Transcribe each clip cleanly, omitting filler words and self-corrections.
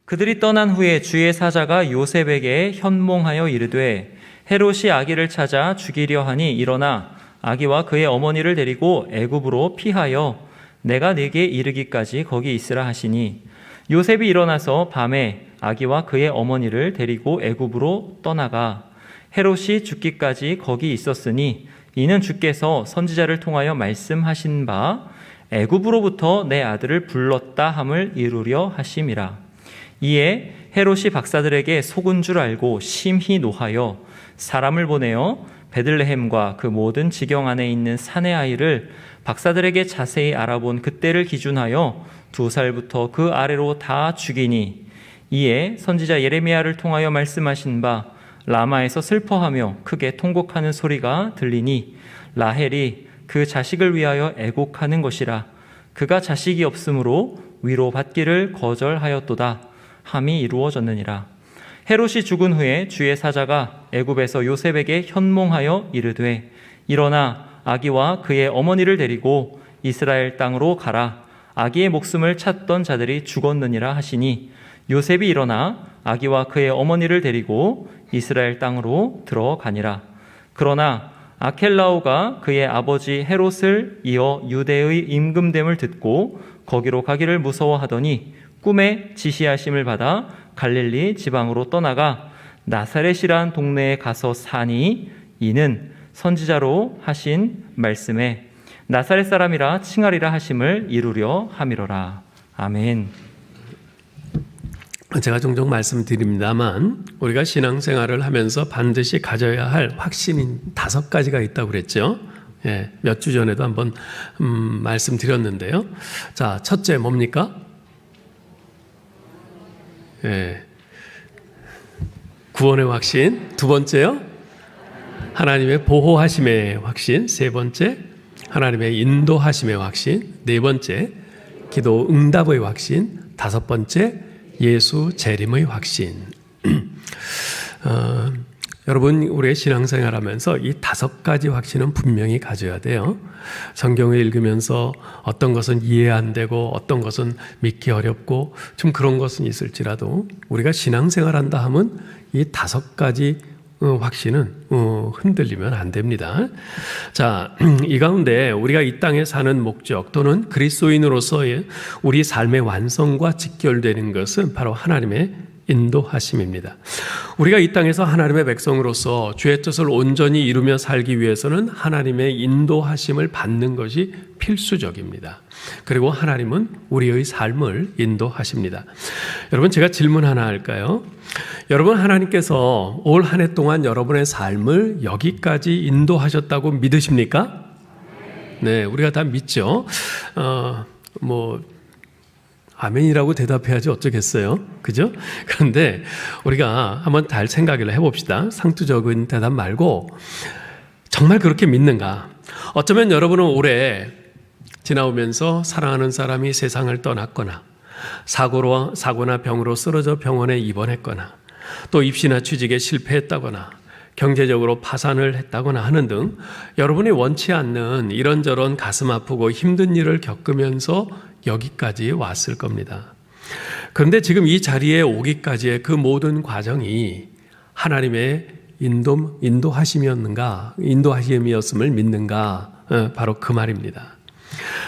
그들이 떠난 후에 주의 사자가 요셉에게 현몽하여 이르되 헤롯이 아기를 찾아 죽이려 하니 일어나 아기와 그의 어머니를 데리고 애굽으로 피하여 내가 네게 이르기까지 거기 있으라 하시니 요셉이 일어나서 밤에 아기와 그의 어머니를 데리고 애굽으로 떠나가 헤롯이 죽기까지 거기 있었으니 이는 주께서 선지자를 통하여 말씀하신 바 애굽으로부터 내 아들을 불렀다 함을 이루려 하심이라. 이에 헤롯이 박사들에게 속은 줄 알고 심히 노하여 사람을 보내어 베들레헴과 그 모든 지경 안에 있는 산의 아이를 박사들에게 자세히 알아본 그때를 기준하여 2살부터 그 아래로 다 죽이니 이에 선지자 예레미야를 통하여 말씀하신 바 라마에서 슬퍼하며 크게 통곡하는 소리가 들리니 라헬이 그 자식을 위하여 애곡하는 것이라. 그가 자식이 없으므로 위로받기를 거절하였도다 함이 이루어졌느니라. 헤롯이 죽은 후에 주의 사자가 애굽에서 요셉에게 현몽하여 이르되 일어나 아기와 그의 어머니를 데리고 이스라엘 땅으로 가라. 아기의 목숨을 찾던 자들이 죽었느니라 하시니 요셉이 일어나 아기와 그의 어머니를 데리고 이스라엘 땅으로 들어가니라. 그러나 아켈라오가 그의 아버지 헤롯을 이어 유대의 임금됨을 듣고 거기로 가기를 무서워하더니 꿈에 지시하심을 받아 갈릴리 지방으로 떠나가 나사렛이란 동네에 가서 사니 이는 선지자로 하신 말씀에 나사렛 사람이라 칭하리라 하심을 이루려 함이로라. 아멘. 제가 종종 말씀드립니다만 우리가 신앙생활을 하면서 반드시 가져야 할 확신이 5가지가 있다고 그랬죠. 예, 몇 주 전에도 한번 말씀드렸는데요. 자, 첫째 뭡니까? 예, 구원의 확신. 두 번째요, 하나님의 보호하심의 확신. 세 번째, 하나님의 인도하심의 확신. 네 번째, 기도 응답의 확신. 다섯 번째, 예수 재림의 확신. 여러분, 우리의 신앙생활하면서 이 5가지 확신은 분명히 가져야 돼요. 성경을 읽으면서 어떤 것은 이해 안 되고 어떤 것은 믿기 어렵고 좀 그런 것은 있을지라도 우리가 신앙생활한다 하면 이 5가지 확신은 흔들리면 안 됩니다. 자, 이 가운데 우리가 이 땅에 사는 목적 또는 그리스도인으로서의 우리 삶의 완성과 직결되는 것은 바로 하나님의 인도하심입니다. 우리가 이 땅에서 하나님의 백성으로서 주의 뜻을 온전히 이루며 살기 위해서는 하나님의 인도하심을 받는 것이 필수적입니다. 그리고 하나님은 우리의 삶을 인도하십니다. 여러분, 제가 질문 하나 할까요? 여러분, 하나님께서 올 한 해 동안 여러분의 삶을 여기까지 인도하셨다고 믿으십니까? 네, 우리가 다 믿죠. 아멘이라고 대답해야지 어쩌겠어요. 그죠? 그런데 우리가 한번 잘 생각을 해봅시다. 상투적인 대답 말고 정말 그렇게 믿는가? 어쩌면 여러분은 올해 지나오면서 사랑하는 사람이 세상을 떠났거나 사고나 병으로 쓰러져 병원에 입원했거나 또 입시나 취직에 실패했다거나 경제적으로 파산을 했다거나 하는 등 여러분이 원치 않는 이런저런 가슴 아프고 힘든 일을 겪으면서 여기까지 왔을 겁니다. 그런데 지금 이 자리에 오기까지의 그 모든 과정이 하나님의 인도하심이었음을 믿는가? 바로 그 말입니다.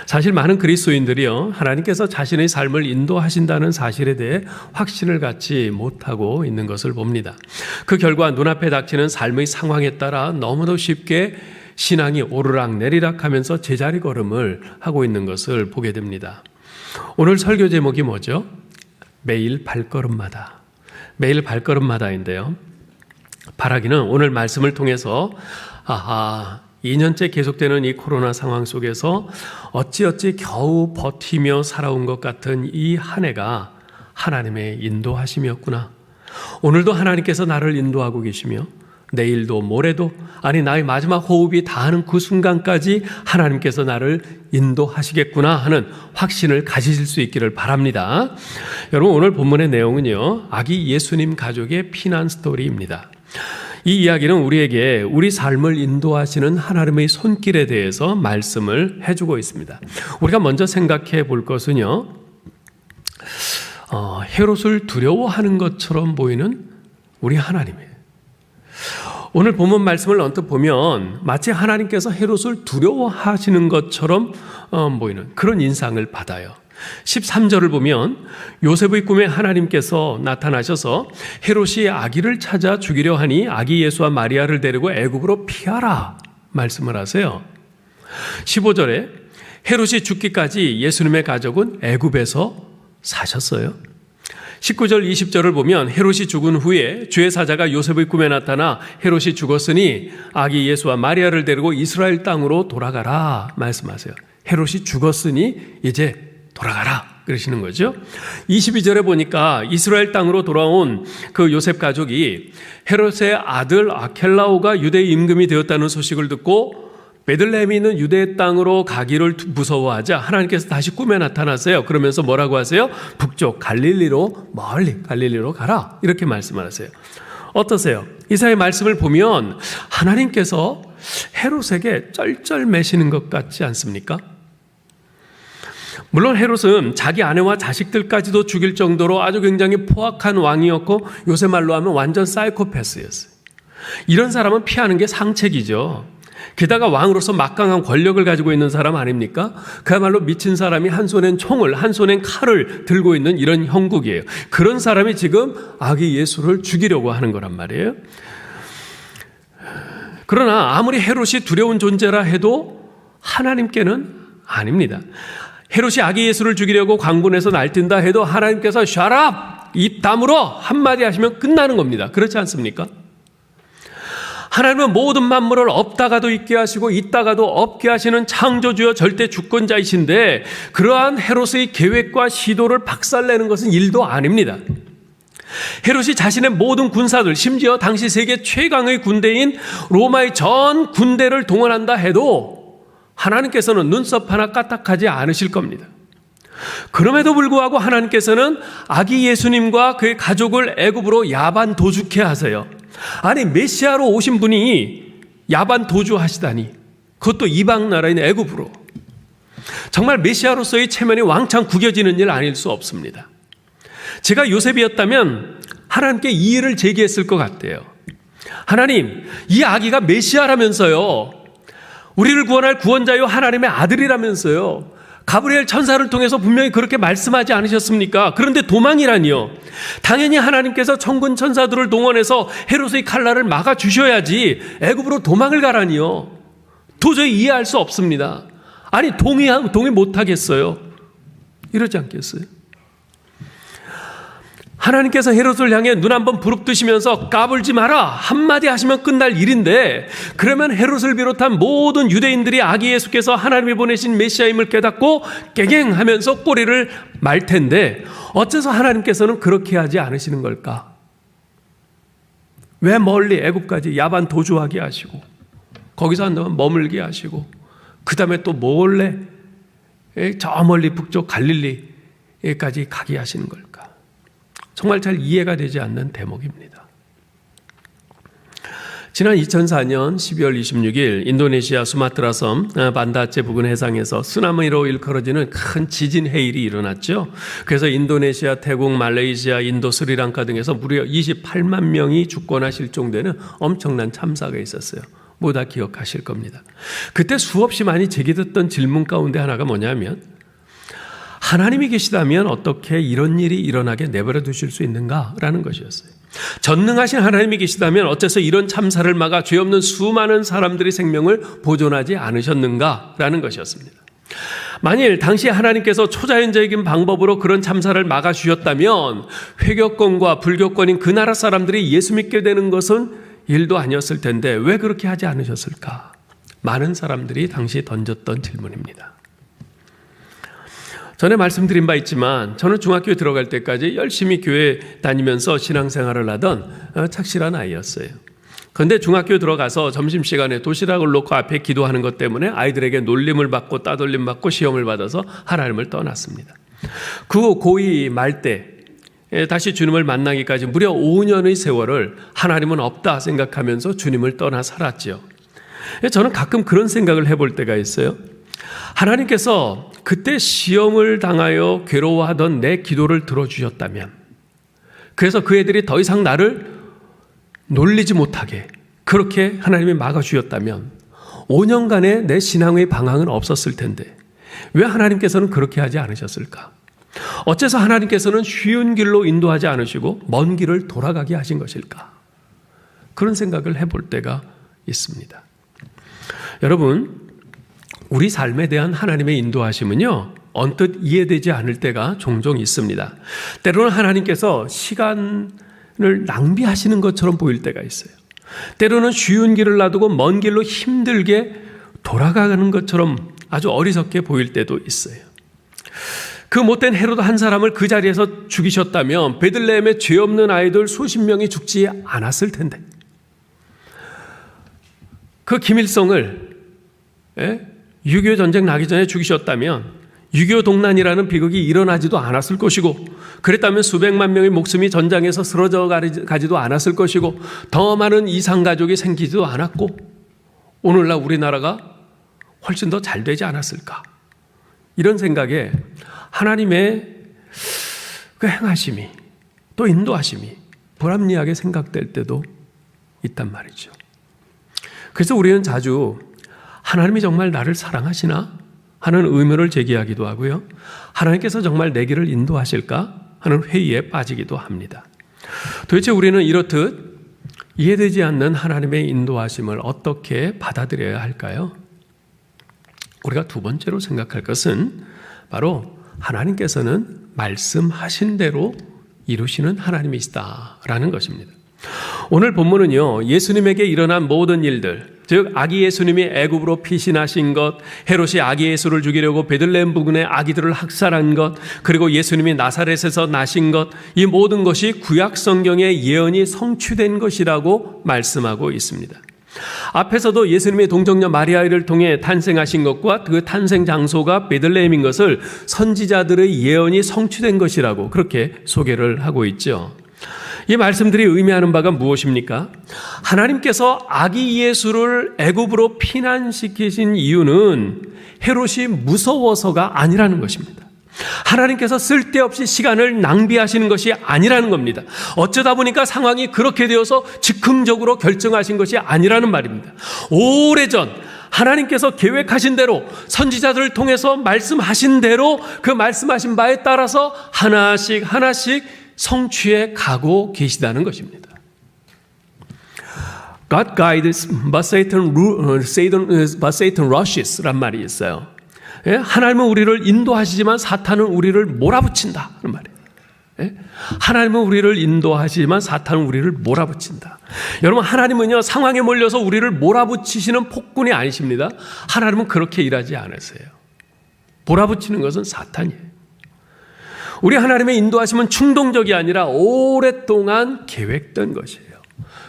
사실 많은 그리스도인들이요, 하나님께서 자신의 삶을 인도하신다는 사실에 대해 확신을 갖지 못하고 있는 것을 봅니다. 그 결과 눈앞에 닥치는 삶의 상황에 따라 너무도 쉽게 신앙이 오르락내리락 하면서 제자리 걸음을 하고 있는 것을 보게 됩니다. 오늘 설교 제목이 뭐죠? 매일 발걸음마다. 매일 발걸음마다인데요. 바라기는 오늘 말씀을 통해서 2년째 계속되는 이 코로나 상황 속에서 어찌어찌 겨우 버티며 살아온 것 같은 이 한 해가 하나님의 인도하심이었구나. 오늘도 하나님께서 나를 인도하고 계시며 내일도 모레도 나의 마지막 호흡이 다하는 그 순간까지 하나님께서 나를 인도하시겠구나 하는 확신을 가지실 수 있기를 바랍니다. 여러분, 오늘 본문의 내용은요, 아기 예수님 가족의 피난 스토리입니다. 이 이야기는 우리에게 우리 삶을 인도하시는 하나님의 손길에 대해서 말씀을 해주고 있습니다. 우리가 먼저 생각해 볼 것은요, 헤롯을 두려워하는 것처럼 보이는 우리 하나님이에요. 오늘 본문 말씀을 언뜻 보면 마치 하나님께서 헤롯을 두려워하시는 것처럼 보이는 그런 인상을 받아요. 13절을 보면 요셉의 꿈에 하나님께서 나타나셔서 헤롯이 아기를 찾아 죽이려 하니 아기 예수와 마리아를 데리고 애굽으로 피하라 말씀을 하세요. 15절에 헤롯이 죽기까지 예수님의 가족은 애굽에서 사셨어요. 19절 20절을 보면 헤롯이 죽은 후에 주의 사자가 요셉의 꿈에 나타나 헤롯이 죽었으니 아기 예수와 마리아를 데리고 이스라엘 땅으로 돌아가라 말씀하세요. 헤롯이 죽었으니 이제 돌아가라 그러시는 거죠. 22절에 보니까 이스라엘 땅으로 돌아온 그 요셉 가족이 헤롯의 아들 아켈라오가 유대의 임금이 되었다는 소식을 듣고 베들레헴이 있는 유대 땅으로 가기를 무서워하자 하나님께서 다시 꿈에 나타나세요. 그러면서 뭐라고 하세요? 북쪽 갈릴리로 멀리 갈릴리로 가라 이렇게 말씀하세요. 어떠세요? 이사야의 말씀을 보면 하나님께서 헤롯에게 쩔쩔매시는 것 같지 않습니까? 물론 헤롯은 자기 아내와 자식들까지도 죽일 정도로 아주 굉장히 포악한 왕이었고 요새 말로 하면 완전 사이코패스였어요. 이런 사람은 피하는 게 상책이죠. 게다가 왕으로서 막강한 권력을 가지고 있는 사람 아닙니까? 그야말로 미친 사람이 한 손엔 총을 한 손엔 칼을 들고 있는 이런 형국이에요. 그런 사람이 지금 아기 예수를 죽이려고 하는 거란 말이에요. 그러나 아무리 헤롯이 두려운 존재라 해도 하나님께는 아닙니다. 헤롯이 아기 예수를 죽이려고 광분해서 날뛴다 해도 하나님께서 shut up! 입 다물어! 한마디 하시면 끝나는 겁니다. 그렇지 않습니까? 하나님은 모든 만물을 없다가도 있게 하시고 있다가도 없게 하시는 창조주여 절대 주권자이신데 그러한 헤롯의 계획과 시도를 박살내는 것은 일도 아닙니다. 헤롯이 자신의 모든 군사들, 심지어 당시 세계 최강의 군대인 로마의 전 군대를 동원한다 해도 하나님께서는 눈썹 하나 까딱하지 않으실 겁니다. 그럼에도 불구하고 하나님께서는 아기 예수님과 그의 가족을 애굽으로 야반 도주케 하세요. 아니 메시아로 오신 분이 야반 도주하시다니, 그것도 이방 나라인 애굽으로. 정말 메시아로서의 체면이 왕창 구겨지는 일 아닐 수 없습니다. 제가 요셉이었다면 하나님께 이 일을 제기했을 것 같아요. 하나님, 이 아기가 메시아라면서요, 우리를 구원할 구원자요 하나님의 아들이라면서요, 가브리엘 천사를 통해서 분명히 그렇게 말씀하지 않으셨습니까? 그런데 도망이라니요. 당연히 하나님께서 천군 천사들을 동원해서 헤롯의 칼날을 막아주셔야지 애굽으로 도망을 가라니요. 도저히 이해할 수 없습니다. 아니 동의 못하겠어요. 이러지 않겠어요? 하나님께서 헤롯을 향해 눈 한번 부릅뜨시면서 까불지 마라 한마디 하시면 끝날 일인데, 그러면 헤롯을 비롯한 모든 유대인들이 아기 예수께서 하나님이 보내신 메시아임을 깨닫고 깨갱하면서 꼬리를 말 텐데 어째서 하나님께서는 그렇게 하지 않으시는 걸까? 왜 멀리 애굽까지 야반 도주하게 하시고 거기서 한동안 머물게 하시고 그 다음에 또 몰래 저 멀리 북쪽 갈릴리까지 가게 하시는 걸까? 정말 잘 이해가 되지 않는 대목입니다. 지난 2004년 12월 26일 인도네시아 수마트라 섬 반다아체 부근 해상에서 쓰나미로 일컬어지는 큰 지진 해일이 일어났죠. 그래서 인도네시아, 태국, 말레이시아, 인도, 스리랑카 등에서 무려 28만 명이 죽거나 실종되는 엄청난 참사가 있었어요. 모두 다 기억하실 겁니다. 그때 수없이 많이 제기됐던 질문 가운데 하나가 뭐냐면, 하나님이 계시다면 어떻게 이런 일이 일어나게 내버려 두실 수 있는가라는 것이었어요. 전능하신 하나님이 계시다면 어째서 이런 참사를 막아 죄 없는 수많은 사람들의 생명을 보존하지 않으셨는가라는 것이었습니다. 만일 당시 하나님께서 초자연적인 방법으로 그런 참사를 막아주셨다면 회교권과 불교권인 그 나라 사람들이 예수 믿게 되는 것은 일도 아니었을 텐데 왜 그렇게 하지 않으셨을까? 많은 사람들이 당시 던졌던 질문입니다. 전에 말씀드린 바 있지만 저는 중학교에 들어갈 때까지 열심히 교회 다니면서 신앙생활을 하던 착실한 아이였어요. 그런데 중학교에 들어가서 점심시간에 도시락을 놓고 앞에 기도하는 것 때문에 아이들에게 놀림을 받고 따돌림 받고 시험을 받아서 하나님을 떠났습니다. 그 고2 말 때 다시 주님을 만나기까지 무려 5년의 세월을 하나님은 없다 생각하면서 주님을 떠나 살았죠. 저는 가끔 그런 생각을 해볼 때가 있어요. 하나님께서 그때 시험을 당하여 괴로워하던 내 기도를 들어주셨다면, 그래서 그 애들이 더 이상 나를 놀리지 못하게 그렇게 하나님이 막아주셨다면 5년간의 내 신앙의 방황은 없었을 텐데 왜 하나님께서는 그렇게 하지 않으셨을까? 어째서 하나님께서는 쉬운 길로 인도하지 않으시고 먼 길을 돌아가게 하신 것일까? 그런 생각을 해볼 때가 있습니다. 여러분, 우리 삶에 대한 하나님의 인도하심은요, 언뜻 이해되지 않을 때가 종종 있습니다. 때로는 하나님께서 시간을 낭비하시는 것처럼 보일 때가 있어요. 때로는 쉬운 길을 놔두고 먼 길로 힘들게 돌아가는 것처럼 아주 어리석게 보일 때도 있어요. 그 못된 헤로드 한 사람을 그 자리에서 죽이셨다면 베들레헴에 죄 없는 아이들 수십 명이 죽지 않았을 텐데, 그 김일성을 6.25 전쟁 나기 전에 죽이셨다면 6.25 동란이라는 비극이 일어나지도 않았을 것이고, 그랬다면 수백만 명의 목숨이 전장에서 쓰러져 가지도 않았을 것이고, 더 많은 이상 가족이 생기지도 않았고, 오늘날 우리나라가 훨씬 더 잘 되지 않았을까? 이런 생각에 하나님의 그 행하심이, 또 인도하심이 불합리하게 생각될 때도 있단 말이죠. 그래서 우리는 자주 하나님이 정말 나를 사랑하시나 하는 의문을 제기하기도 하고요, 하나님께서 정말 내 길을 인도하실까 하는 회의에 빠지기도 합니다. 도대체 우리는 이렇듯 이해되지 않는 하나님의 인도하심을 어떻게 받아들여야 할까요? 우리가 두 번째로 생각할 것은 바로 하나님께서는 말씀하신 대로 이루시는 하나님이시다라는 것입니다. 오늘 본문은요, 예수님에게 일어난 모든 일들, 즉 아기 예수님이 애굽으로 피신하신 것, 헤롯이 아기 예수를 죽이려고 베들레헴 부근의 아기들을 학살한 것, 그리고 예수님이 나사렛에서 나신 것, 이 모든 것이 구약 성경의 예언이 성취된 것이라고 말씀하고 있습니다. 앞에서도 예수님의 동정녀 마리아를 통해 탄생하신 것과 그 탄생 장소가 베들레헴인 것을 선지자들의 예언이 성취된 것이라고 그렇게 소개를 하고 있죠. 이 말씀들이 의미하는 바가 무엇입니까? 하나님께서 아기 예수를 애굽으로 피난시키신 이유는 헤롯이 무서워서가 아니라는 것입니다. 하나님께서 쓸데없이 시간을 낭비하시는 것이 아니라는 겁니다. 어쩌다 보니까 상황이 그렇게 되어서 즉흥적으로 결정하신 것이 아니라는 말입니다. 오래전 하나님께서 계획하신 대로, 선지자들을 통해서 말씀하신 대로, 그 말씀하신 바에 따라서 하나씩 성취해 가고 계시다는 것입니다. God guides, but Satan rushes 란 말이 있어요. 하나님은 우리를 인도하시지만 사탄은 우리를 몰아붙인다 그런 말이에요. 하나님은 우리를 인도하시지만 사탄은 우리를 몰아붙인다. 여러분, 하나님은요, 상황에 몰려서 우리를 몰아붙이시는 폭군이 아니십니다. 하나님은 그렇게 일하지 않으세요. 몰아붙이는 것은 사탄이에요. 우리 하나님의 인도하심은 충동적이 아니라 오랫동안 계획된 것이에요.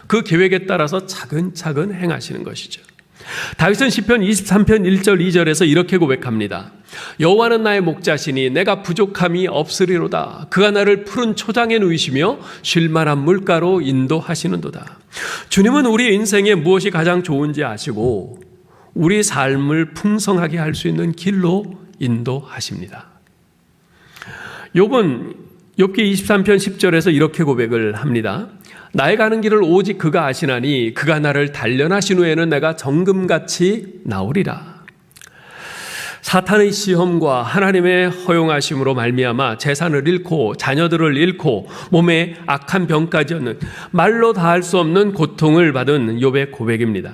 그 계획에 따라서 차근차근 행하시는 것이죠. 다윗은 시편 23편 1절 2절에서 이렇게 고백합니다. 여호와는 나의 목자시니 내가 부족함이 없으리로다. 그가 나를 푸른 초장에 누이시며 쉴만한 물가로 인도하시는도다. 주님은 우리 인생에 무엇이 가장 좋은지 아시고 우리 삶을 풍성하게 할 수 있는 길로 인도하십니다. 욥기 23편 10절에서 이렇게 고백을 합니다. 나의 가는 길을 오직 그가 아시나니 그가 나를 단련하신 후에는 내가 정금같이 나오리라. 사탄의 시험과 하나님의 허용하심으로 말미암아 재산을 잃고 자녀들을 잃고 몸에 악한 병까지 얻는 말로 다할 수 없는 고통을 받은 욥의 고백입니다.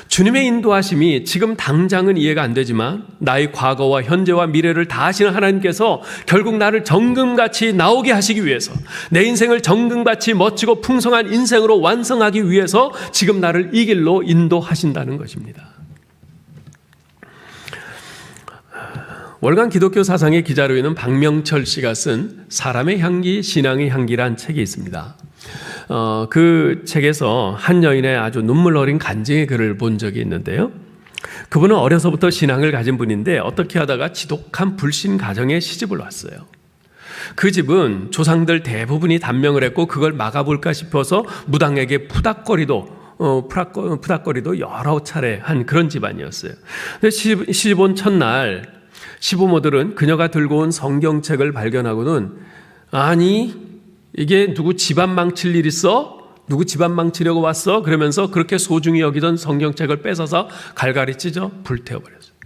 주님의 인도하심이 지금 당장은 이해가 안 되지만 나의 과거와 현재와 미래를 다 아시는 하나님께서 결국 나를 정금같이 나오게 하시기 위해서, 내 인생을 정금같이 멋지고 풍성한 인생으로 완성하기 위해서 지금 나를 이 길로 인도하신다는 것입니다. 월간 기독교 사상의 기자로 있는 박명철 씨가 쓴 사람의 향기, 신앙의 향기란 책이 있습니다. 그 책에서 한 여인의 아주 눈물 어린 간증의 글을 본 적이 있는데요. 그분은 어려서부터 신앙을 가진 분인데 어떻게 하다가 지독한 불신 가정에 시집을 왔어요. 그 집은 조상들 대부분이 단명을 했고 그걸 막아볼까 싶어서 무당에게 푸닥거리도 여러 차례 한 그런 집안이었어요. 근데 시집 온 첫날 시부모들은 그녀가 들고 온 성경책을 발견하고는 아니 이게 누구 집안 망칠 일 있어? 누구 집안 망치려고 왔어? 그러면서 그렇게 소중히 여기던 성경책을 뺏어서 갈갈이 찢어 불태워버렸어요.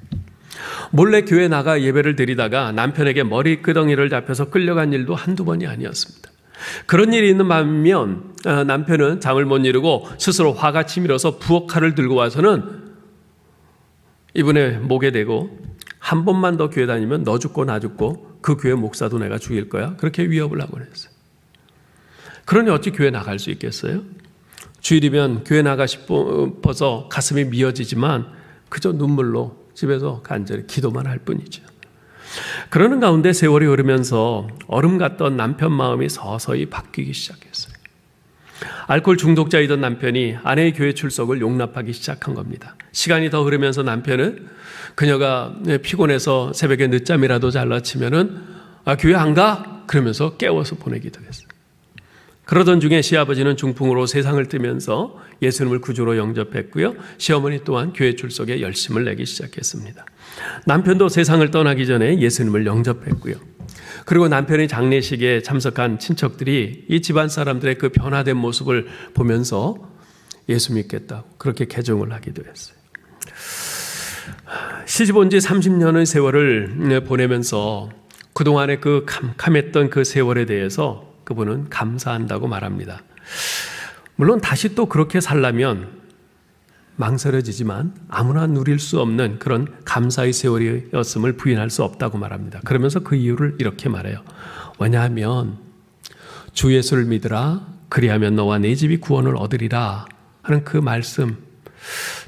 몰래 교회 나가 예배를 드리다가 남편에게 머리끄덩이를 잡혀서 끌려간 일도 한두 번이 아니었습니다. 그런 일이 있는 밤이면 남편은 잠을 못 이루고 스스로 화가 치밀어서 부엌칼을 들고 와서는 이분의 목에 대고 한 번만 더 교회 다니면 너 죽고 나 죽고 그 교회 목사도 내가 죽일 거야. 그렇게 위협을 하곤 했어요. 그러니 어찌 교회 나갈 수 있겠어요? 주일이면 교회 나가 싶어서 가슴이 미어지지만 그저 눈물로 집에서 간절히 기도만 할 뿐이죠. 그러는 가운데 세월이 흐르면서 얼음 같던 남편 마음이 서서히 바뀌기 시작했어요. 알코올 중독자이던 남편이 아내의 교회 출석을 용납하기 시작한 겁니다. 시간이 더 흐르면서 남편은 그녀가 피곤해서 새벽에 늦잠이라도 잘라치면은 교회 안 가? 그러면서 깨워서 보내기도 했어요. 그러던 중에 시아버지는 중풍으로 세상을 뜨면서 예수님을 구주로 영접했고요. 시어머니 또한 교회 출석에 열심을 내기 시작했습니다. 남편도 세상을 떠나기 전에 예수님을 영접했고요. 그리고 남편의 장례식에 참석한 친척들이 이 집안 사람들의 그 변화된 모습을 보면서 예수 믿겠다고 그렇게 개종을 하기도 했어요. 시집 온 지 30년의 세월을 보내면서 그동안의 그 캄캄했던 그 세월에 대해서 그분은 감사한다고 말합니다. 물론 다시 또 그렇게 살려면 망설여지지만 아무나 누릴 수 없는 그런 감사의 세월이었음을 부인할 수 없다고 말합니다. 그러면서 그 이유를 이렇게 말해요. 왜냐하면 주 예수를 믿으라 그리하면 너와 네 집이 구원을 얻으리라 하는 그 말씀,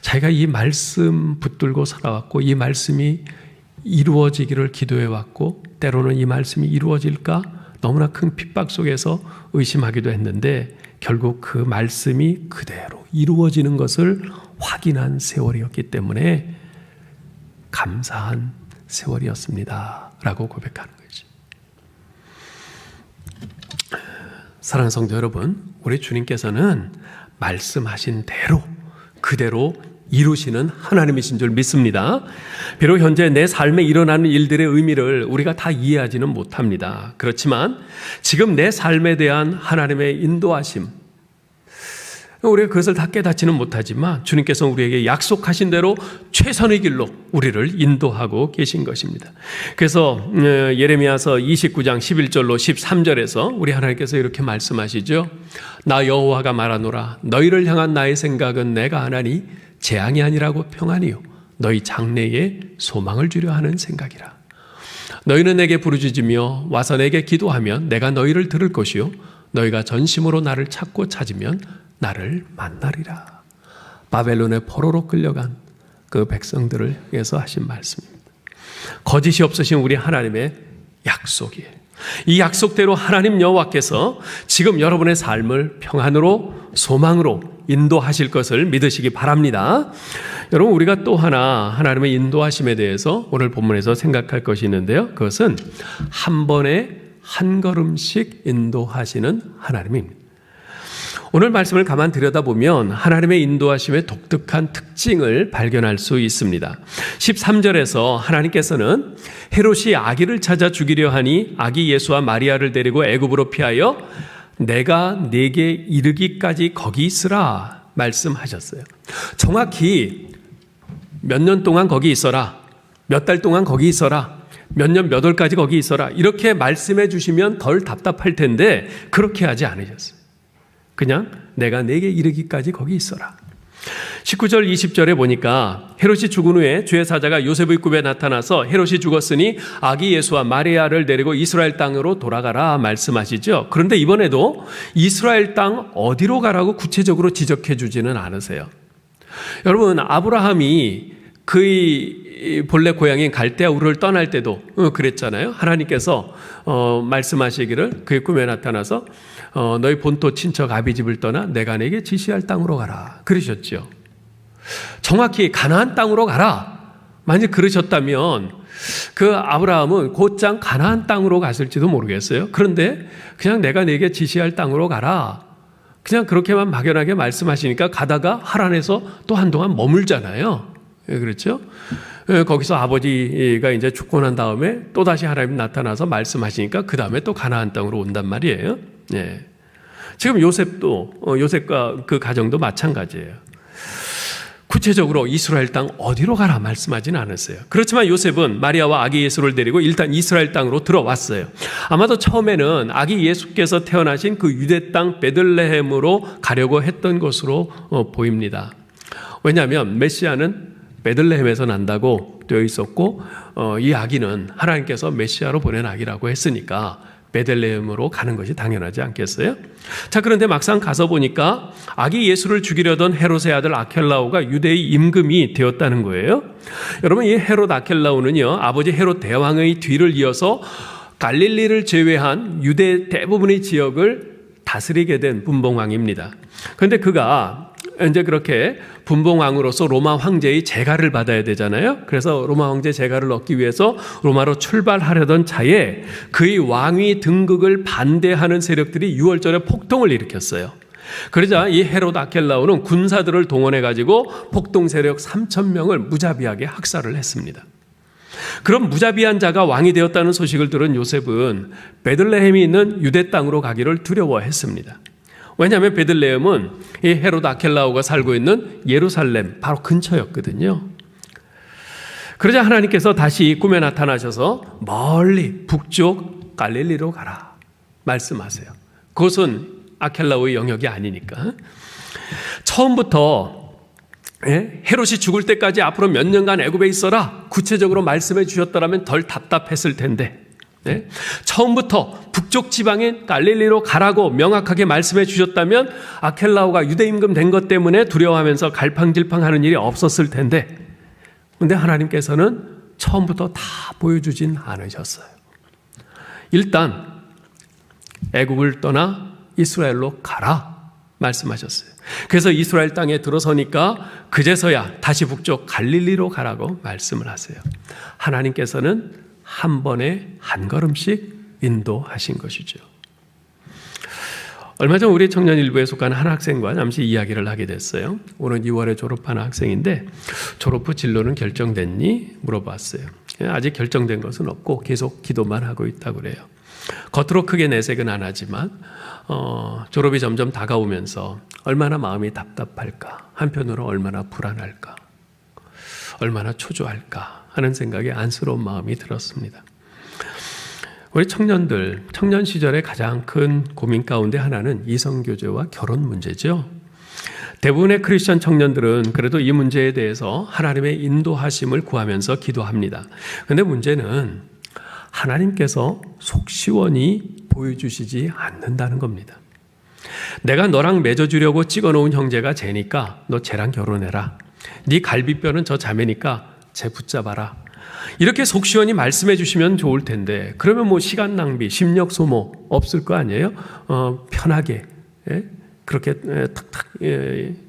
자기가 이 말씀 붙들고 살아왔고 이 말씀이 이루어지기를 기도해왔고 때로는 이 말씀이 이루어질까 너무나 큰 핍박 속에서 의심하기도 했는데 결국 그 말씀이 그대로 이루어지는 것을 확인한 세월이었기 때문에 감사한 세월이었습니다 라고 고백하는 거죠. 사랑하는 성도 여러분, 우리 주님께서는 말씀하신 대로 그대로 이루시는 하나님이신 줄 믿습니다. 비록 현재 내 삶에 일어나는 일들의 의미를 우리가 다 이해하지는 못합니다. 그렇지만 지금 내 삶에 대한 하나님의 인도하심, 우리가 그것을 다 깨닫지는 못하지만 주님께서 우리에게 약속하신 대로 최선의 길로 우리를 인도하고 계신 것입니다. 그래서 예레미야서 29장 11절로 13절에서 우리 하나님께서 이렇게 말씀하시죠. 나 여호와가 말하노라 너희를 향한 나의 생각은 내가 하나니 재앙이 아니라고 평안이요 너희 장래에 소망을 주려 하는 생각이라. 너희는 내게 부르짖으며 와서 내게 기도하면 내가 너희를 들을 것이요 너희가 전심으로 나를 찾고 찾으면 나를 만나리라. 바벨론의 포로로 끌려간 그 백성들을 위해서 하신 말씀입니다. 거짓이 없으신 우리 하나님의 약속이에요. 이 약속대로 하나님 여호와께서 지금 여러분의 삶을 평안으로 소망으로 인도하실 것을 믿으시기 바랍니다. 여러분, 우리가 또 하나님의 인도하심에 대해서 오늘 본문에서 생각할 것이 있는데요. 그것은 한 번에 한 걸음씩 인도하시는 하나님입니다. 오늘 말씀을 가만 들여다보면 하나님의 인도하심의 독특한 특징을 발견할 수 있습니다. 13절에서 하나님께서는 헤롯이 아기를 찾아 죽이려 하니 아기 예수와 마리아를 데리고 애굽으로 피하여 내가 네게 이르기까지 거기 있으라 말씀하셨어요. 정확히 몇 년 동안 거기 있어라, 몇 달 동안 거기 있어라, 몇 년 몇 월까지 거기 있어라 이렇게 말씀해 주시면 덜 답답할 텐데 그렇게 하지 않으셨어요. 그냥 내가 네게 이르기까지 거기 있어라. 19절 20절에 보니까 헤롯이 죽은 후에 주의 사자가 요셉의 꿈에 나타나서 헤롯이 죽었으니 아기 예수와 마리아를 데리고 이스라엘 땅으로 돌아가라 말씀하시죠. 그런데 이번에도 이스라엘 땅 어디로 가라고 구체적으로 지적해 주지는 않으세요. 여러분, 아브라함이 그의 본래 고향인 갈대아 우르를 떠날 때도 그랬잖아요. 하나님께서 말씀하시기를 그의 꿈에 나타나서 너희 본토 친척 아비집을 떠나 내가 내게 지시할 땅으로 가라 그러셨죠. 정확히 가나안 땅으로 가라. 만약 그러셨다면 그 아브라함은 곧장 가나안 땅으로 갔을지도 모르겠어요. 그런데 그냥 내가 내게 지시할 땅으로 가라. 그냥 그렇게만 막연하게 말씀하시니까 가다가 하란에서 또 한동안 머물잖아요. 그렇죠? 거기서 아버지가 이제 죽고 난 다음에 또다시 하나님 나타나서 말씀하시니까 그 다음에 또 가나안 땅으로 온단 말이에요. 예. 지금 요셉과 그 가정도 마찬가지예요. 구체적으로 이스라엘 땅 어디로 가라 말씀하지는 않았어요. 그렇지만 요셉은 마리아와 아기 예수를 데리고 일단 이스라엘 땅으로 들어왔어요. 아마도 처음에는 아기 예수께서 태어나신 그 유대 땅 베들레헴으로 가려고 했던 것으로 보입니다. 왜냐하면 메시아는 베들레헴에서 난다고 되어 있었고 이 아기는 하나님께서 메시아로 보낸 아기라고 했으니까 베들레헴으로 가는 것이 당연하지 않겠어요? 자, 그런데 막상 가서 보니까 아기 예수를 죽이려던 헤롯의 아들 아켈라오가 유대의 임금이 되었다는 거예요. 여러분, 이 헤롯 아켈라오는요, 아버지 헤롯 대왕의 뒤를 이어서 갈릴리를 제외한 유대 대부분의 지역을 다스리게 된 분봉왕입니다. 그런데 그가 이제 그렇게 분봉왕으로서 로마 황제의 재가를 받아야 되잖아요. 그래서 로마 황제 재가를 얻기 위해서 로마로 출발하려던 차에 그의 왕위 등극을 반대하는 세력들이 6월절에 폭동을 일으켰어요. 그러자 이 헤롯 아켈라오는 군사들을 동원해 가지고 폭동 세력 3,000명을 무자비하게 학살을 했습니다. 그럼 무자비한 자가 왕이 되었다는 소식을 들은 요셉은 베들레헴이 있는 유대 땅으로 가기를 두려워했습니다. 왜냐하면 베들레헴은 이 헤롯 아켈라오가 살고 있는 예루살렘 바로 근처였거든요. 그러자 하나님께서 다시 꿈에 나타나셔서 멀리 북쪽 갈릴리로 가라 말씀하세요. 그것은 아켈라오의 영역이 아니니까. 처음부터 헤롯이 죽을 때까지 앞으로 몇 년간 애굽에 있어라 구체적으로 말씀해 주셨더라면 덜 답답했을 텐데, 처음부터 북쪽 지방인 갈릴리로 가라고 명확하게 말씀해 주셨다면 아켈라오가 유대 임금 된 것 때문에 두려워하면서 갈팡질팡하는 일이 없었을 텐데, 그런데 하나님께서는 처음부터 다 보여주진 않으셨어요. 일단 애굽을 떠나 이스라엘로 가라 말씀하셨어요. 그래서 이스라엘 땅에 들어서니까 그제서야 다시 북쪽 갈릴리로 가라고 말씀을 하세요. 하나님께서는 한 번에 한 걸음씩 인도하신 것이죠. 얼마 전 우리 청년일부에 속한 한 학생과 잠시 이야기를 하게 됐어요. 오는 2월에 졸업하는 학생인데 졸업 후 진로는 결정됐니? 물어봤어요. 아직 결정된 것은 없고 계속 기도만 하고 있다고 그래요. 겉으로 크게 내색은 안 하지만 졸업이 점점 다가오면서 얼마나 마음이 답답할까, 한편으로 얼마나 불안할까, 얼마나 초조할까 하는 생각에 안쓰러운 마음이 들었습니다. 우리 청년들, 청년 시절의 가장 큰 고민 가운데 하나는 이성교제와 결혼 문제죠. 대부분의 크리스천 청년들은 그래도 이 문제에 대해서 하나님의 인도하심을 구하면서 기도합니다. 그런데 문제는 하나님께서 속 시원히 보여주시지 않는다는 겁니다. 내가 너랑 맺어주려고 찍어놓은 형제가 쟤니까 너 쟤랑 결혼해라. 네 갈비뼈는 저 자매니까 쟤 붙잡아라. 이렇게 속 시원히 말씀해 주시면 좋을 텐데, 그러면 뭐 시간 낭비, 심력 소모 없을 거 아니에요? 편하게 그렇게 탁탁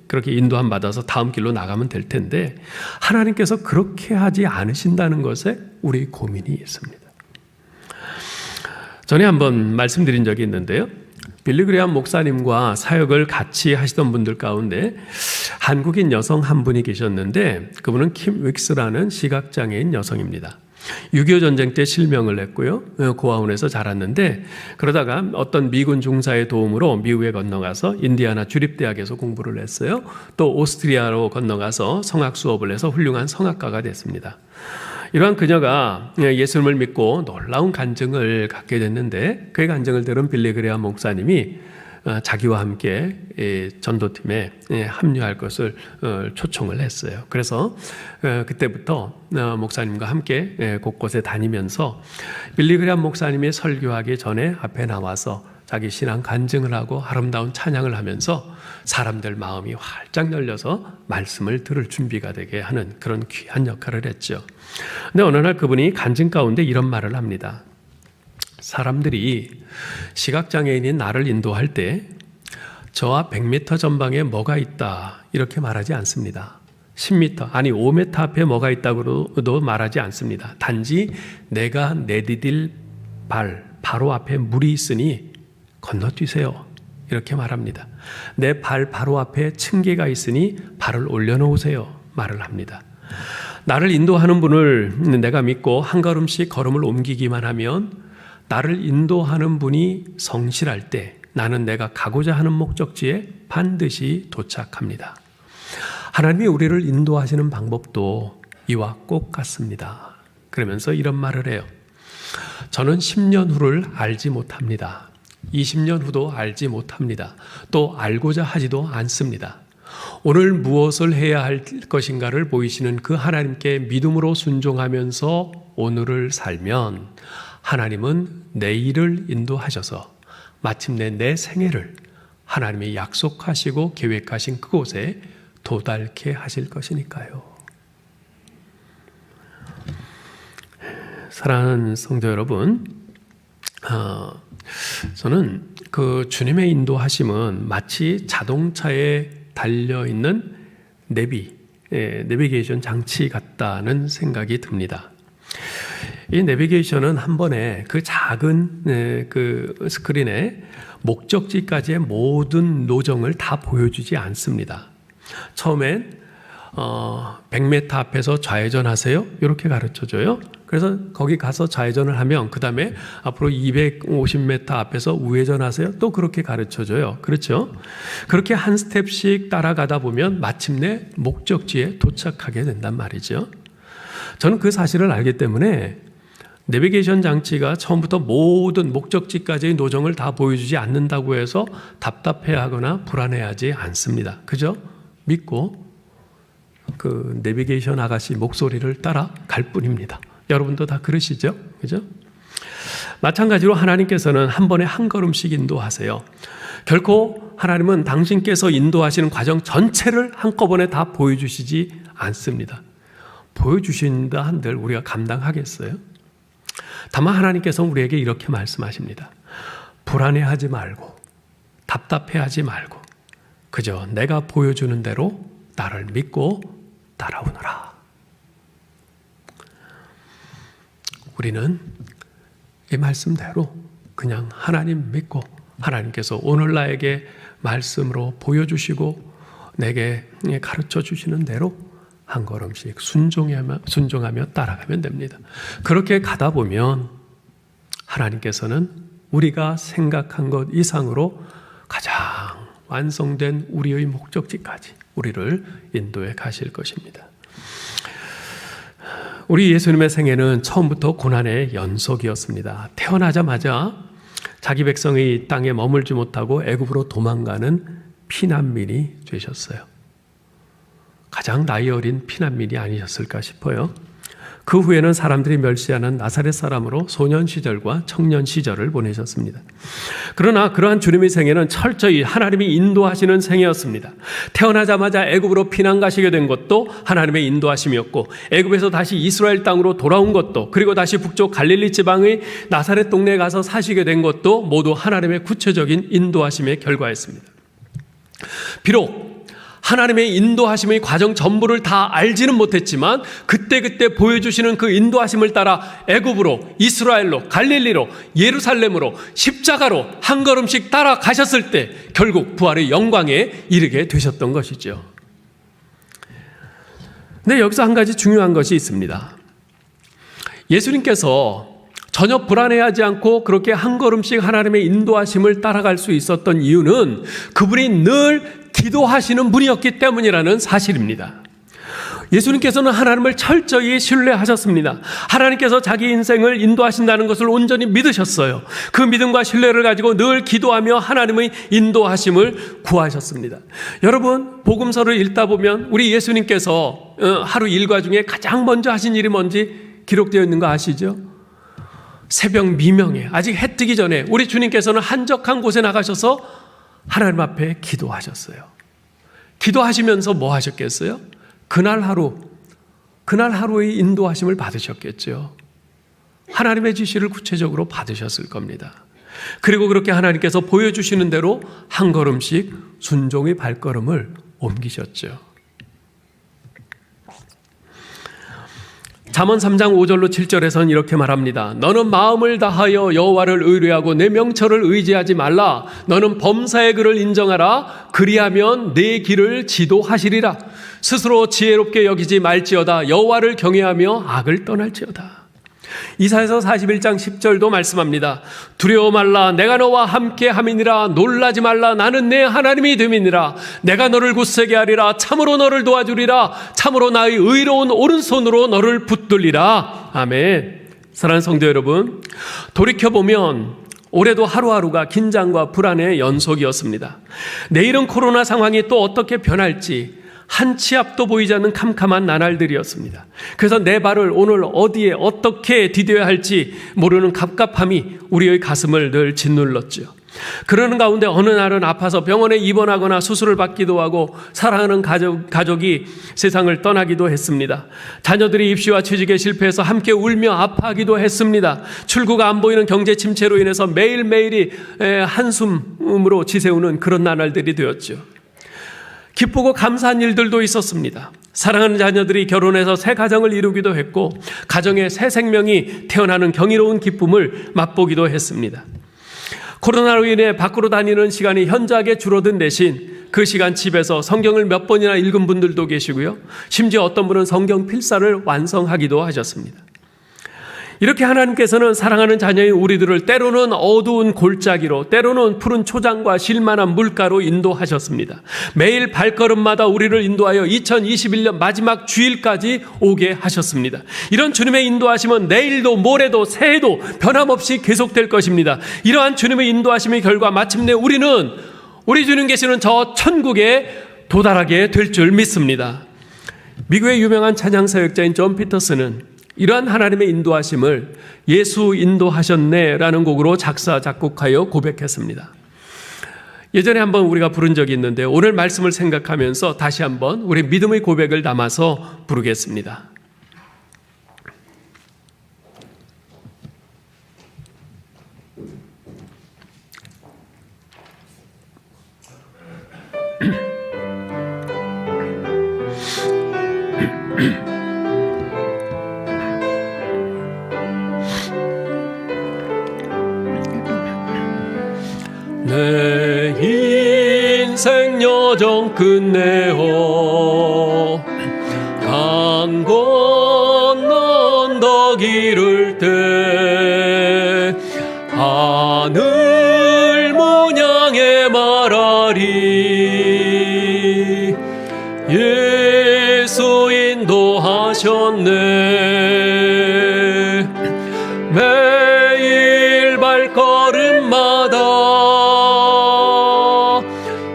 그렇게 인도함 받아서 다음 길로 나가면 될 텐데, 하나님께서 그렇게 하지 않으신다는 것에 우리 고민이 있습니다. 전에 한번 말씀드린 적이 있는데요. 빌리 그레이엄 목사님과 사역을 같이 하시던 분들 가운데 한국인 여성 한 분이 계셨는데, 그분은 킴 윅스라는 시각장애인 여성입니다. 6.25 전쟁 때 실명을 했고요. 고아원에서 자랐는데, 그러다가 어떤 미군 중사의 도움으로 미국에 건너가서 인디아나 주립대학에서 공부를 했어요. 또 오스트리아로 건너가서 성악 수업을 해서 훌륭한 성악가가 됐습니다. 이러한 그녀가 예수님을 믿고 놀라운 간증을 갖게 됐는데, 그의 간증을 들은 빌리 그레이엄 목사님이 자기와 함께 전도팀에 합류할 것을 초청을 했어요. 그래서 그때부터 목사님과 함께 곳곳에 다니면서 빌리 그레이엄 목사님이 설교하기 전에 앞에 나와서 자기 신앙 간증을 하고 아름다운 찬양을 하면서 사람들 마음이 활짝 열려서 말씀을 들을 준비가 되게 하는 그런 귀한 역할을 했죠. 근데 어느 날 그분이 간증 가운데 이런 말을 합니다. 사람들이 시각장애인인 나를 인도할 때 저와 100m 전방에 뭐가 있다 이렇게 말하지 않습니다. 10m 아니 5m 앞에 뭐가 있다고도 말하지 않습니다. 단지 내가 내디딜 발 바로 앞에 물이 있으니 건너뛰세요 이렇게 말합니다. 내 발 바로 앞에 층계가 있으니 발을 올려놓으세요 말을 합니다. 나를 인도하는 분을 내가 믿고 한 걸음씩 걸음을 옮기기만 하면 나를 인도하는 분이 성실할 때 나는 내가 가고자 하는 목적지에 반드시 도착합니다. 하나님이 우리를 인도하시는 방법도 이와 꼭 같습니다. 그러면서 이런 말을 해요. 저는 10년 후를 알지 못합니다. 20년 후도 알지 못합니다. 또 알고자 하지도 않습니다. 오늘 무엇을 해야 할 것인가를 보이시는 그 하나님께 믿음으로 순종하면서 오늘을 살면 하나님은 내일을 인도하셔서 마침내 내 생애를 하나님이 약속하시고 계획하신 그곳에 도달케 하실 것이니까요. 사랑하는 성도 여러분, 저는 그 주님의 인도하심은 마치 자동차에 달려있는 내비게이션 장치 같다는 생각이 듭니다. 이 내비게이션은 한 번에 그 작은 그 스크린에 목적지까지의 모든 노정을 다 보여주지 않습니다. 처음엔 100m 앞에서 좌회전하세요. 이렇게 가르쳐줘요. 그래서 거기 가서 좌회전을 하면 그 다음에 앞으로 250m 앞에서 우회전하세요. 또 그렇게 가르쳐줘요. 그렇죠? 그렇게 한 스텝씩 따라가다 보면 마침내 목적지에 도착하게 된단 말이죠. 저는 그 사실을 알기 때문에 내비게이션 장치가 처음부터 모든 목적지까지의 노정을 다 보여주지 않는다고 해서 답답해하거나 불안해하지 않습니다. 그죠? 믿고 그 내비게이션 아가씨 목소리를 따라 갈 뿐입니다. 여러분도 다 그러시죠? 그죠? 마찬가지로 하나님께서는 한 번에 한 걸음씩 인도하세요. 결코 하나님은 당신께서 인도하시는 과정 전체를 한꺼번에 다 보여주시지 않습니다. 보여주신다 한들 우리가 감당하겠어요? 다만 하나님께서 우리에게 이렇게 말씀하십니다. 불안해하지 말고 답답해하지 말고 그저 내가 보여주는 대로 나를 믿고 따라오너라. 우리는 이 말씀대로 그냥 하나님 믿고 하나님께서 오늘 나에게 말씀으로 보여주시고 내게 가르쳐 주시는 대로 한 걸음씩 순종하며 따라가면 됩니다. 그렇게 가다 보면 하나님께서는 우리가 생각한 것 이상으로 가장 완성된 우리의 목적지까지 우리를 인도해 가실 것입니다. 우리 예수님의 생애는 처음부터 고난의 연속이었습니다. 태어나자마자 자기 백성이 땅에 머물지 못하고 애굽으로 도망가는 피난민이 되셨어요. 가장 나이 어린 피난민이 아니셨을까 싶어요. 그 후에는 사람들이 멸시하는 나사렛 사람으로 소년 시절과 청년 시절을 보내셨습니다. 그러나 그러한 주님의 생애는 철저히 하나님이 인도하시는 생애였습니다. 태어나자마자 애굽으로 피난 가시게 된 것도 하나님의 인도하심이었고 애굽에서 다시 이스라엘 땅으로 돌아온 것도 그리고 다시 북쪽 갈릴리 지방의 나사렛 동네에 가서 사시게 된 것도 모두 하나님의 구체적인 인도하심의 결과였습니다. 비록 하나님의 인도하심의 과정 전부를 다 알지는 못했지만 그때그때 보여주시는 그 인도하심을 따라 애굽으로, 이스라엘로, 갈릴리로, 예루살렘으로, 십자가로 한 걸음씩 따라가셨을 때 결국 부활의 영광에 이르게 되셨던 것이죠. 근데 여기서 한 가지 중요한 것이 있습니다. 예수님께서 전혀 불안해하지 않고 그렇게 한 걸음씩 하나님의 인도하심을 따라갈 수 있었던 이유는 그분이 늘 기도하시는 분이었기 때문이라는 사실입니다. 예수님께서는 하나님을 철저히 신뢰하셨습니다. 하나님께서 자기 인생을 인도하신다는 것을 온전히 믿으셨어요. 그 믿음과 신뢰를 가지고 늘 기도하며 하나님의 인도하심을 구하셨습니다. 여러분, 복음서를 읽다 보면 우리 예수님께서 하루 일과 중에 가장 먼저 하신 일이 뭔지 기록되어 있는 거 아시죠? 새벽 미명에 아직 해 뜨기 전에 우리 주님께서는 한적한 곳에 나가셔서 하나님 앞에 기도하셨어요. 기도하시면서 뭐 하셨겠어요? 그날 하루의 인도하심을 받으셨겠죠. 하나님의 지시를 구체적으로 받으셨을 겁니다. 그리고 그렇게 하나님께서 보여주시는 대로 한 걸음씩 순종의 발걸음을 옮기셨죠. 잠언 3장 5절로 7절에서는 이렇게 말합니다. 너는 마음을 다하여 여호와를 의뢰하고 내 명철을 의지하지 말라. 너는 범사의 글을 인정하라. 그리하면 내 길을 지도하시리라. 스스로 지혜롭게 여기지 말지어다. 여호와를 경외하며 악을 떠날지어다. 이사야서 41장 10절도 말씀합니다. 두려워 말라. 내가 너와 함께 함이니라. 놀라지 말라. 나는 내 하나님이 됨이니라. 내가 너를 굳세게 하리라. 참으로 너를 도와주리라. 참으로 나의 의로운 오른손으로 너를 붙들리라. 아멘. 사랑하는 성도 여러분, 돌이켜보면 올해도 하루하루가 긴장과 불안의 연속이었습니다. 내일은 코로나 상황이 또 어떻게 변할지 한 치 앞도 보이지 않는 캄캄한 나날들이었습니다. 그래서 내 발을 오늘 어디에 어떻게 디뎌야 할지 모르는 갑갑함이 우리의 가슴을 늘 짓눌렀죠. 그러는 가운데 어느 날은 아파서 병원에 입원하거나 수술을 받기도 하고 사랑하는 가족이 세상을 떠나기도 했습니다. 자녀들이 입시와 취직에 실패해서 함께 울며 아파하기도 했습니다. 출구가 안 보이는 경제 침체로 인해서 매일매일이 한숨으로 지새우는 그런 나날들이 되었죠. 기쁘고 감사한 일들도 있었습니다. 사랑하는 자녀들이 결혼해서 새 가정을 이루기도 했고 가정에 새 생명이 태어나는 경이로운 기쁨을 맛보기도 했습니다. 코로나로 인해 밖으로 다니는 시간이 현저하게 줄어든 대신 그 시간 집에서 성경을 몇 번이나 읽은 분들도 계시고요. 심지어 어떤 분은 성경 필사를 완성하기도 하셨습니다. 이렇게 하나님께서는 사랑하는 자녀인 우리들을 때로는 어두운 골짜기로, 때로는 푸른 초장과 실만한 물가로 인도하셨습니다. 매일 발걸음마다 우리를 인도하여 2021년 마지막 주일까지 오게 하셨습니다. 이런 주님의 인도하심은 내일도 모레도 새해도 변함없이 계속될 것입니다. 이러한 주님의 인도하심의 결과 마침내 우리는 우리 주님 계시는 저 천국에 도달하게 될 줄 믿습니다. 미국의 유명한 찬양 사역자인 존 피터스는 이러한 하나님의 인도하심을 예수 인도하셨네라는 곡으로 작사 작곡하여 고백했습니다. 예전에 한번 우리가 부른 적이 있는데 오늘 말씀을 생각하면서 다시 한번 우리 믿음의 고백을 담아서 부르겠습니다. 내 인생 여정 끝내어 강 건너 언덕 이를 때 하늘 문양에 말하리 예수 인도하셨네. 매일 발걸음마다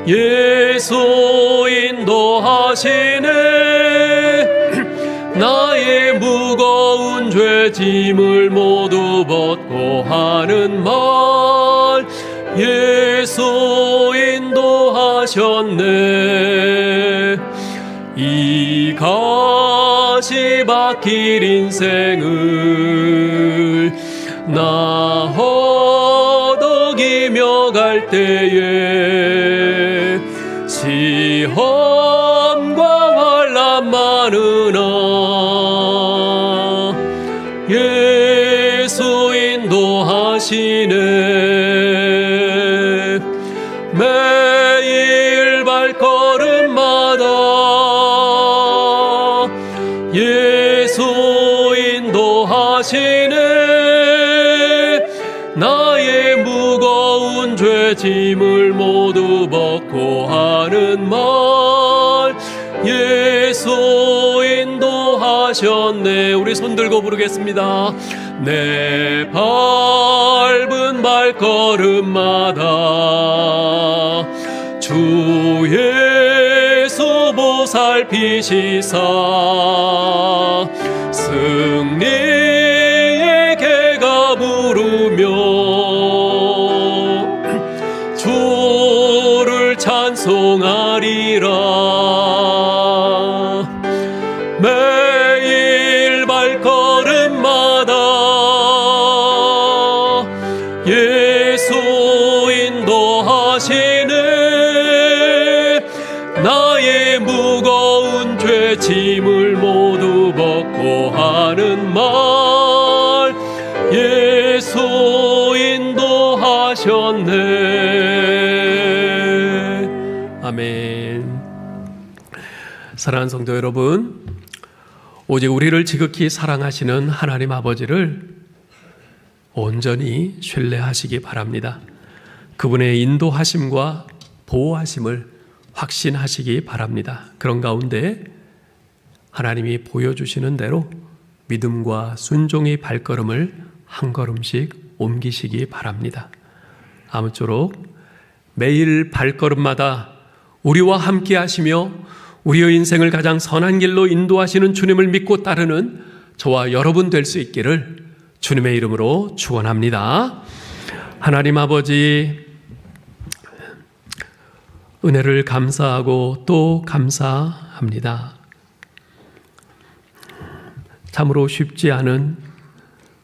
예수 인도하시네. 나의 무거운 죄 짐을 모두 벗고 하는 말 예수 인도하셨네. 이 가시밭길 인생을 나 허덕이며 갈 때에 시험과 환난 많으나 예수 인도하시네. 매일 발걸음마다 예수 인도하시네. 나의 무거운 죄 짐을 모두 벗고 하는 말 예수 인도하셨네. 우리 손 들고 부르겠습니다. 내 밟은 발걸음마다 주 예수 보살피시사 승리의 개가 부르며 주를 찬송하리라. 매일 발걸음마다 예수 인도하시네. 나의 무거운 죄 짐을 모두 벗고 하는 말 예수 인도하셨네. 아멘. 사랑하는 성도 여러분, 오직 우리를 지극히 사랑하시는 하나님 아버지를 온전히 신뢰하시기 바랍니다. 그분의 인도하심과 보호하심을 확신하시기 바랍니다. 그런 가운데 하나님이 보여주시는 대로 믿음과 순종의 발걸음을 한 걸음씩 옮기시기 바랍니다. 아무쪼록 매일 발걸음마다 우리와 함께 하시며 우리의 인생을 가장 선한 길로 인도하시는 주님을 믿고 따르는 저와 여러분 될 수 있기를 주님의 이름으로 축원합니다. 하나님 아버지, 은혜를 감사하고 또 감사합니다. 참으로 쉽지 않은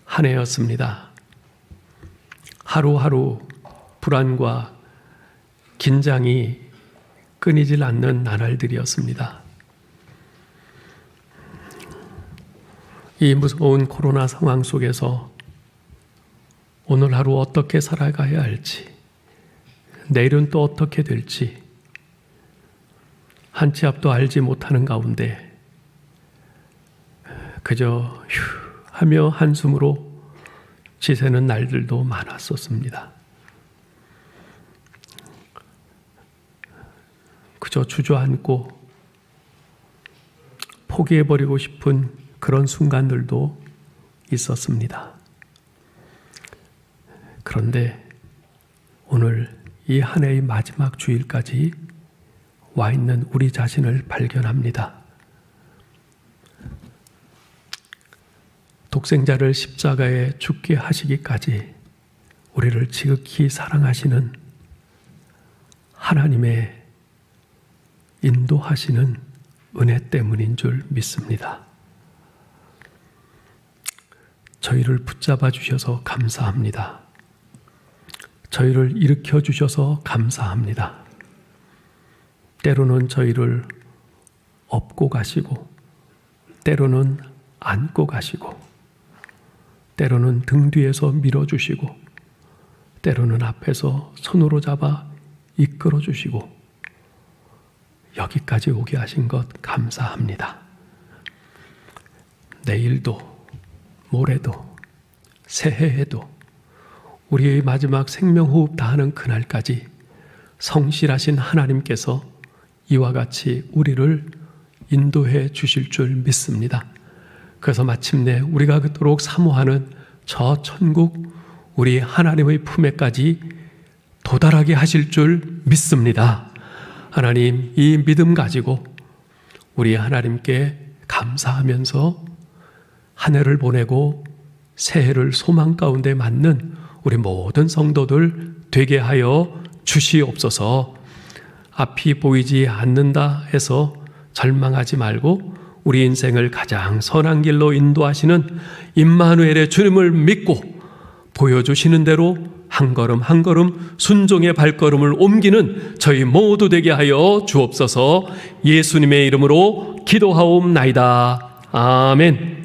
한 해였습니다. 하루하루 불안과 긴장이 끊이질 않는 나날들이었습니다. 이 무서운 코로나 상황 속에서 오늘 하루 어떻게 살아가야 할지, 내일은 또 어떻게 될지 한 치 앞도 알지 못하는 가운데 그저 휴 하며 한숨으로 지새는 날들도 많았었습니다. 그저 주저앉고 포기해버리고 싶은 그런 순간들도 있었습니다. 그런데 오늘 이 한 해의 마지막 주일까지 와 있는 우리 자신을 발견합니다. 독생자를 십자가에 죽게 하시기까지 우리를 지극히 사랑하시는 하나님의 인도하시는 은혜 때문인 줄 믿습니다. 저희를 붙잡아 주셔서 감사합니다. 저희를 일으켜 주셔서 감사합니다. 때로는 저희를 업고 가시고, 때로는 안고 가시고, 때로는 등 뒤에서 밀어주시고, 때로는 앞에서 손으로 잡아 이끌어 주시고, 여기까지 오게 하신 것 감사합니다. 내일도, 모레도, 새해에도 우리의 마지막 생명호흡 다하는 그날까지 성실하신 하나님께서 이와 같이 우리를 인도해 주실 줄 믿습니다. 그래서 마침내 우리가 그토록 사모하는 저 천국, 우리 하나님의 품에까지 도달하게 하실 줄 믿습니다. 하나님, 이 믿음 가지고 우리 하나님께 감사하면서 한 해를 보내고 새해를 소망 가운데 맞는 우리 모든 성도들 되게 하여 주시옵소서. 앞이 보이지 않는다 해서 절망하지 말고 우리 인생을 가장 선한 길로 인도하시는 임마누엘의 주님을 믿고 보여주시는 대로 한 걸음 한 걸음 순종의 발걸음을 옮기는 저희 모두 되게 하여 주옵소서. 예수님의 이름으로 기도하옵나이다. 아멘.